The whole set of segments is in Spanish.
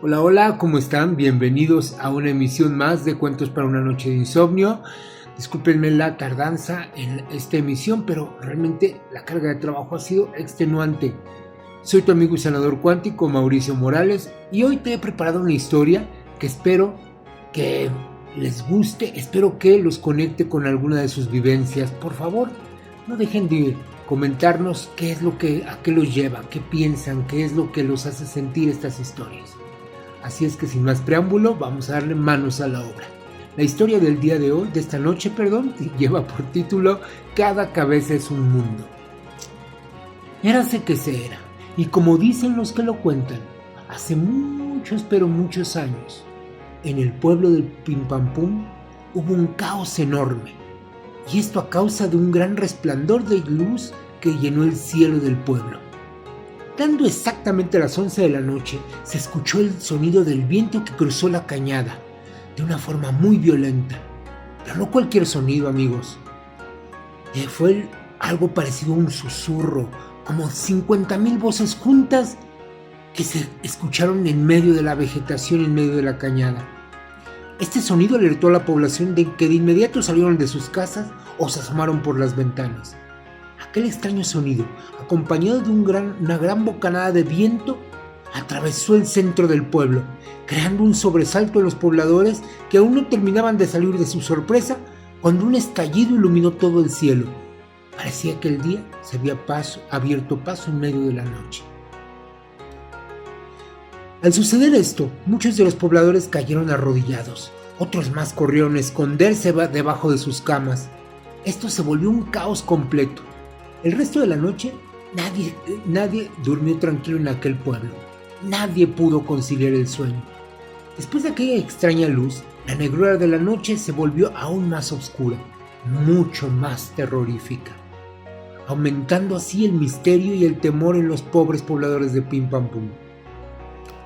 Hola, hola, ¿cómo están? Bienvenidos a una emisión más de Cuentos para una noche de insomnio. Discúlpenme la tardanza en esta emisión, pero realmente la carga de trabajo ha sido extenuante. Soy tu amigo y sanador cuántico Mauricio Morales y hoy te he preparado una historia que espero que les guste, espero que los conecte con alguna de sus vivencias. Por favor, no dejen de comentarnos qué es a qué los lleva, qué piensan, qué es lo que los hace sentir estas historias. Así es que sin más preámbulo, vamos a darle manos a la obra. La historia del día de hoy, de esta noche, lleva por título Cada cabeza es un mundo. Érase que se era, y como dicen los que lo cuentan, hace muchos pero muchos años, en el pueblo del Pimpampum hubo un caos enorme, y esto a causa de un gran resplandor de luz que llenó el cielo del pueblo. Dando exactamente las 11 de la noche, se escuchó el sonido del viento que cruzó la cañada, de una forma muy violenta. Pero no cualquier sonido, amigos. Fue algo parecido a un susurro, como 50,000 voces juntas que se escucharon en medio de la vegetación, en medio de la cañada. Este sonido alertó a la población de que de inmediato salieron de sus casas o se asomaron por las ventanas. Aquel extraño sonido, acompañado de una gran bocanada de viento, atravesó el centro del pueblo, creando un sobresalto en los pobladores que aún no terminaban de salir de su sorpresa cuando un estallido iluminó todo el cielo. Parecía que el día se había abierto paso en medio de la noche. Al suceder esto, muchos de los pobladores cayeron arrodillados, otros más corrieron a esconderse debajo de sus camas. Esto se volvió un caos completo. El resto de la noche, nadie durmió tranquilo en aquel pueblo. Nadie pudo conciliar el sueño. Después de aquella extraña luz, la negrura de la noche se volvió aún más oscura, mucho más terrorífica, aumentando así el misterio y el temor en los pobres pobladores de Pimpampum.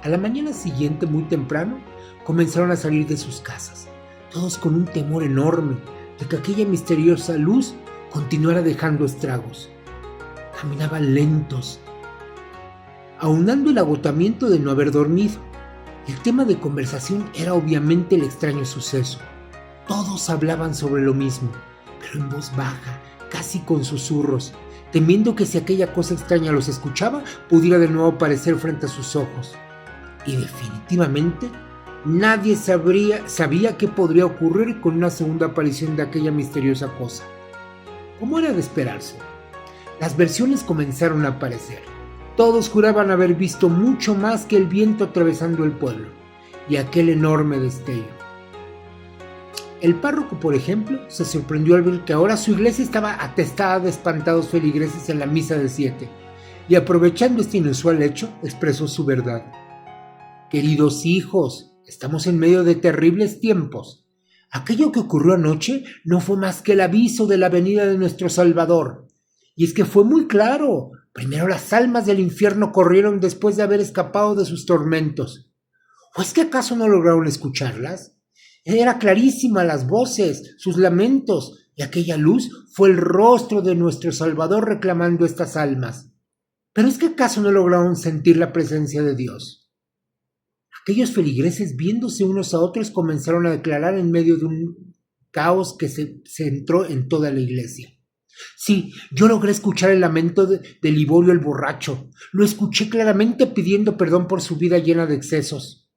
A la mañana siguiente, muy temprano, comenzaron a salir de sus casas, todos con un temor enorme de que aquella misteriosa luz continuara dejando estragos. Caminaban lentos, aunando el agotamiento de no haber dormido. El tema de conversación era obviamente el extraño suceso. Todos hablaban sobre lo mismo, pero en voz baja, casi con susurros, temiendo que si aquella cosa extraña los escuchaba, pudiera de nuevo aparecer frente a sus ojos. Y definitivamente nadie sabía qué podría ocurrir con una segunda aparición de aquella misteriosa cosa. Como era de esperarse, las versiones comenzaron a aparecer. Todos juraban haber visto mucho más que el viento atravesando el pueblo y aquel enorme destello. El párroco, por ejemplo, se sorprendió al ver que ahora su iglesia estaba atestada de espantados feligreses en la misa de 7, y aprovechando este inusual hecho, expresó su verdad. Queridos hijos, estamos en medio de terribles tiempos. Aquello que ocurrió anoche no fue más que el aviso de la venida de nuestro Salvador. Y es que fue muy claro. Primero las almas del infierno corrieron después de haber escapado de sus tormentos. ¿O es que acaso no lograron escucharlas? Era clarísima las voces, sus lamentos, y aquella luz fue el rostro de nuestro Salvador reclamando estas almas. ¿Pero es que acaso no lograron sentir la presencia de Dios? Aquellos feligreses, viéndose unos a otros, comenzaron a declarar en medio de un caos que se entró en toda la iglesia. Sí, yo logré escuchar el lamento de Liborio el borracho. Lo escuché claramente pidiendo perdón por su vida llena de excesos.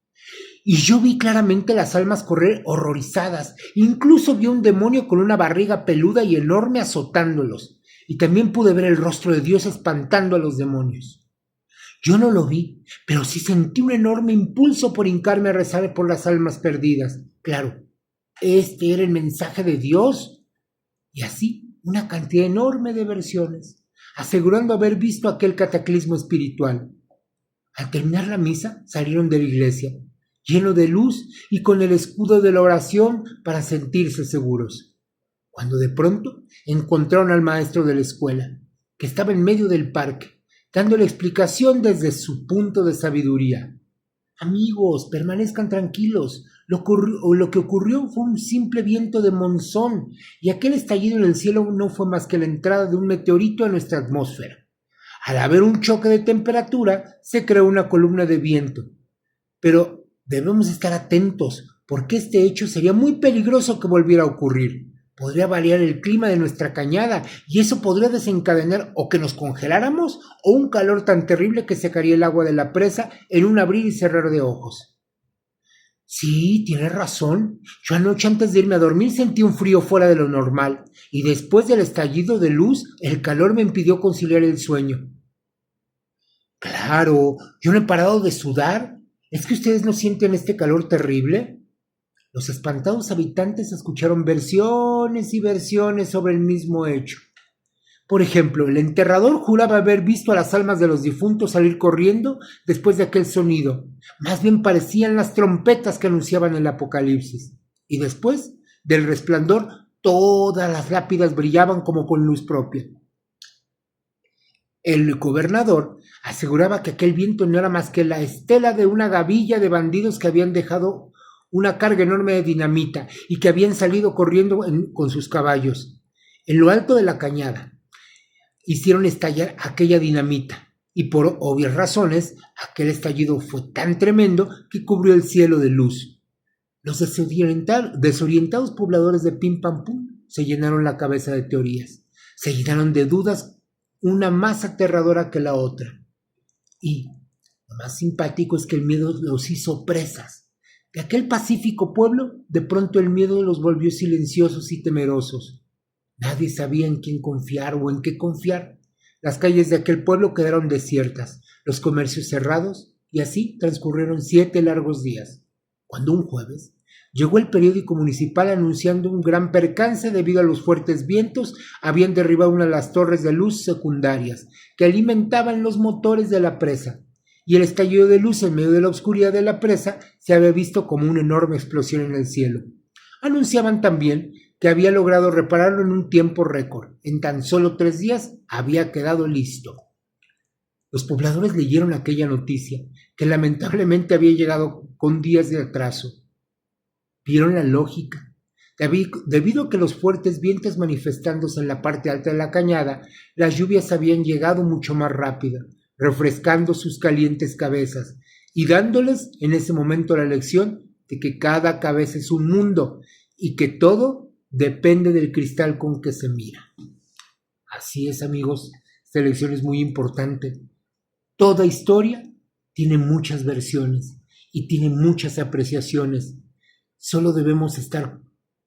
Y yo vi claramente las almas correr horrorizadas. Incluso vi un demonio con una barriga peluda y enorme azotándolos. Y también pude ver el rostro de Dios espantando a los demonios. Yo no lo vi, pero sí sentí un enorme impulso por hincarme a rezar por las almas perdidas. Claro, este era el mensaje de Dios. Y así, una cantidad enorme de versiones, asegurando haber visto aquel cataclismo espiritual. Al terminar la misa, salieron de la iglesia, lleno de luz y con el escudo de la oración para sentirse seguros. Cuando de pronto encontraron al maestro de la escuela, que estaba en medio del parque, dándole explicación desde su punto de sabiduría. Amigos, permanezcan tranquilos. Lo que ocurrió fue un simple viento de monzón, y aquel estallido en el cielo no fue más que la entrada de un meteorito a nuestra atmósfera. Al haber un choque de temperatura, se creó una columna de viento. pero debemos estar atentos porque este hecho sería muy peligroso que volviera a ocurrir. Podría variar el clima de nuestra cañada y eso podría desencadenar o que nos congeláramos o un calor tan terrible que secaría el agua de la presa en un abrir y cerrar de ojos. Sí, tienes razón. Yo anoche antes de irme a dormir sentí un frío fuera de lo normal y después del estallido de luz el calor me impidió conciliar el sueño. Claro, yo no he parado de sudar. ¿Es que ustedes no sienten este calor terrible? Los espantados habitantes escucharon versiones y versiones sobre el mismo hecho. Por ejemplo, el enterrador juraba haber visto a las almas de los difuntos salir corriendo después de aquel sonido. Más bien parecían las trompetas que anunciaban el apocalipsis. Y después del resplandor, todas las lápidas brillaban como con luz propia. El gobernador aseguraba que aquel viento no era más que la estela de una gavilla de bandidos que habían dejado una carga enorme de dinamita y que habían salido corriendo con sus caballos. En lo alto de la cañada hicieron estallar aquella dinamita y por obvias razones aquel estallido fue tan tremendo que cubrió el cielo de luz. Los desorientados pobladores de Pim Pam Pum se llenaron la cabeza de teorías, se llenaron de dudas, una más aterradora que la otra. Y lo más simpático es que el miedo los hizo presas. De aquel pacífico pueblo, de pronto el miedo los volvió silenciosos y temerosos. Nadie sabía en quién confiar o en qué confiar. Las calles de aquel pueblo quedaron desiertas, los comercios cerrados, y así transcurrieron 7 largos días. Cuando un jueves llegó el periódico municipal anunciando un gran percance debido a los fuertes vientos, habían derribado una de las torres de luz secundarias que alimentaban los motores de la presa. Y el estallido de luz en medio de la oscuridad de la presa se había visto como una enorme explosión en el cielo. Anunciaban también que había logrado repararlo en un tiempo récord. En tan solo 3 días había quedado listo. Los pobladores leyeron aquella noticia, que lamentablemente había llegado con días de atraso. Vieron la lógica. Debido a que los fuertes vientos manifestándose en la parte alta de la cañada, las lluvias habían llegado mucho más rápido, refrescando sus calientes cabezas y dándoles en ese momento la lección de que cada cabeza es un mundo y que todo depende del cristal con que se mira. Así es, amigos, esta lección es muy importante. Toda historia tiene muchas versiones y tiene muchas apreciaciones. Solo debemos estar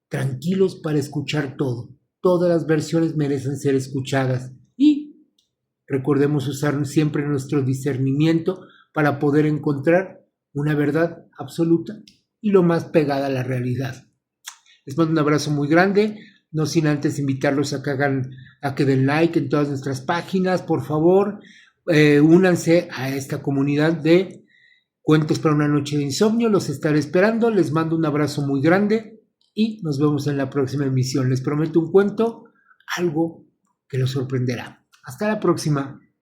tranquilos para escuchar todo. Todas las versiones merecen ser escuchadas y recordemos usar siempre nuestro discernimiento para poder encontrar una verdad absoluta y lo más pegada a la realidad. Les mando un abrazo muy grande, no sin antes invitarlos a que den like en todas nuestras páginas, por favor, únanse a esta comunidad de Cuentos para una noche de insomnio, los estaré esperando, les mando un abrazo muy grande y nos vemos en la próxima emisión. Les prometo un cuento, algo que los sorprenderá. Hasta la próxima.